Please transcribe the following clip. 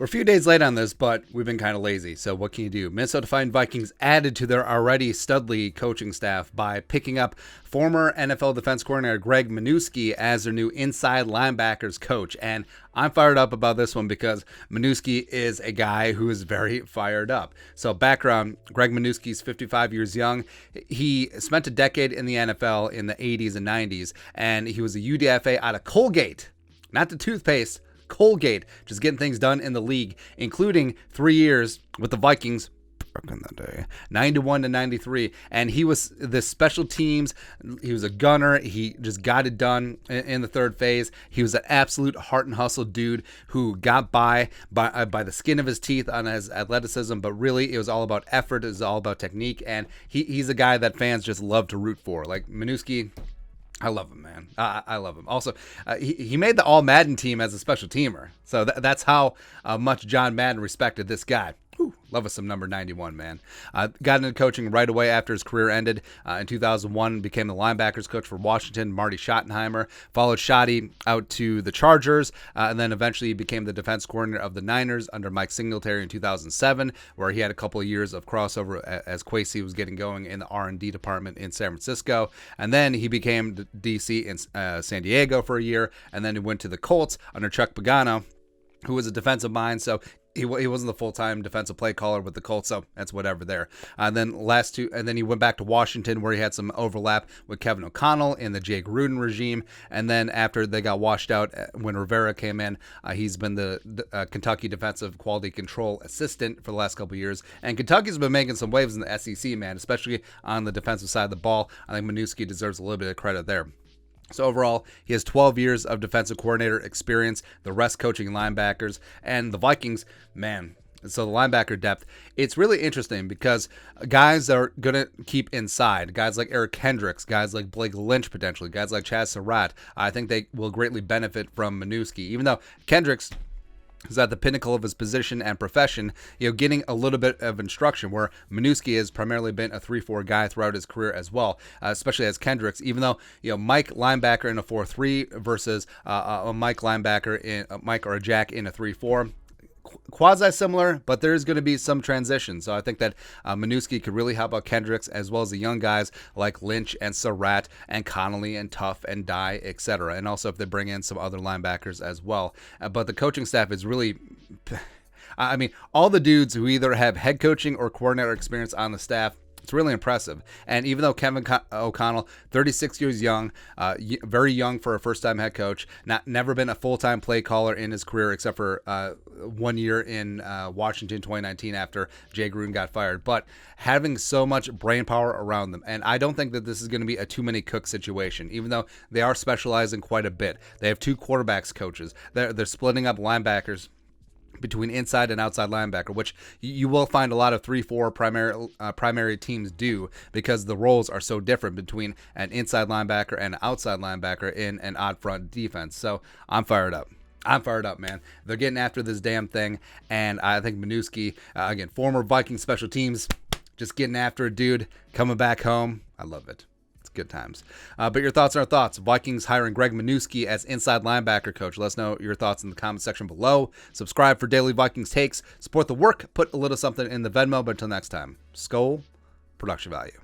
We're a few days late on this, but we've been kind of lazy. So what can you do? Minnesota Vikings added to their already studly coaching staff by picking up former NFL defense coordinator Greg Manusky as their new inside linebackers coach. And I'm fired up about this one because Manusky is a guy who is very fired up. So background, Greg Manusky is 55 years young. He spent a decade in the NFL in the 80s and 90s, and he was a UDFA out of Colgate, not the toothpaste, Colgate, just getting things done in the league, including 3 years with the Vikings back in the day, 91 to 93. And he was the special teams. He was a gunner. He just got it done in the third phase. He was an absolute heart and hustle dude who got by the skin of his teeth on his athleticism. But really, it was all about effort. It was all about technique. And he's a guy that fans just love to root for. Like Manusky, I love him, man. I love him. Also, he made the All-Madden team as a special teamer. So that's how much John Madden respected this guy. Whew, love us some number 91, man. Got into coaching right away after his career ended. In 2001, became the linebackers coach for Washington, Marty Schottenheimer. Followed Schotty out to the Chargers, and then eventually became the defense coordinator of the Niners under Mike Singletary in 2007, where he had a couple of years of crossover as Kwesi was getting going in the R&D department in San Francisco. And then he became the DC in San Diego for a year, and then he went to the Colts under Chuck Pagano, who was a defensive mind. So he wasn't the full-time defensive play caller with the Colts, so that's whatever there. And then he went back to Washington, where he had some overlap with Kevin O'Connell in the Jay Gruden regime. And then after they got washed out, when Rivera came in, he's been the Kentucky defensive quality control assistant for the last couple of years. And Kentucky's been making some waves in the SEC, man, especially on the defensive side of the ball. I think Manusky deserves a little bit of credit there. So overall, he has 12 years of defensive coordinator experience, the rest coaching linebackers, and the Vikings, man. So the linebacker depth, it's really interesting because guys that are going to keep inside, guys like Eric Kendricks, guys like Blake Lynch potentially, guys like Chaz Surratt, I think they will greatly benefit from Manusky. Even though Kendricks is at the pinnacle of his position and profession, getting a little bit of instruction, where Manusky has primarily been a 3-4 guy throughout his career as well, especially as Kendricks, even though, Mike linebacker in a 4-3 versus a Mike linebacker in a Mike or a Jack in a 3-4. Quasi-similar, but there's going to be some transition. So I think that Manusky could really help out Kendricks, as well as the young guys like Lynch and Surratt and Connolly and Tuff and Dye, etc. And also if they bring in some other linebackers as well. But the coaching staff is really... I mean, all the dudes who either have head coaching or coordinator experience on the staff, it's really impressive. And even though Kevin O'Connell, 36 years young, very young for a first-time head coach, never been a full-time play caller in his career except for 1 year in Washington 2019 after Jay Gruden got fired, but having so much brain power around them. And I don't think that this is going to be a too many cook situation, even though they are specializing quite a bit. They have 2 quarterbacks coaches. They're splitting up linebackers between inside and outside linebacker, which you will find a lot of 3-4 primary teams do, because the roles are so different between an inside linebacker and an outside linebacker in an odd front defense. So I'm fired up. Man. They're getting after this damn thing, and I think Manusky, again, former Viking special teams, just getting after it, dude, coming back home. I love it. Good times. But your thoughts are our thoughts. Vikings hiring Greg Manusky as inside linebacker coach. Let us know your thoughts in the comment section below. Subscribe for daily Vikings takes. Support the work. Put a little something in the Venmo. But until next time, Skol, production value.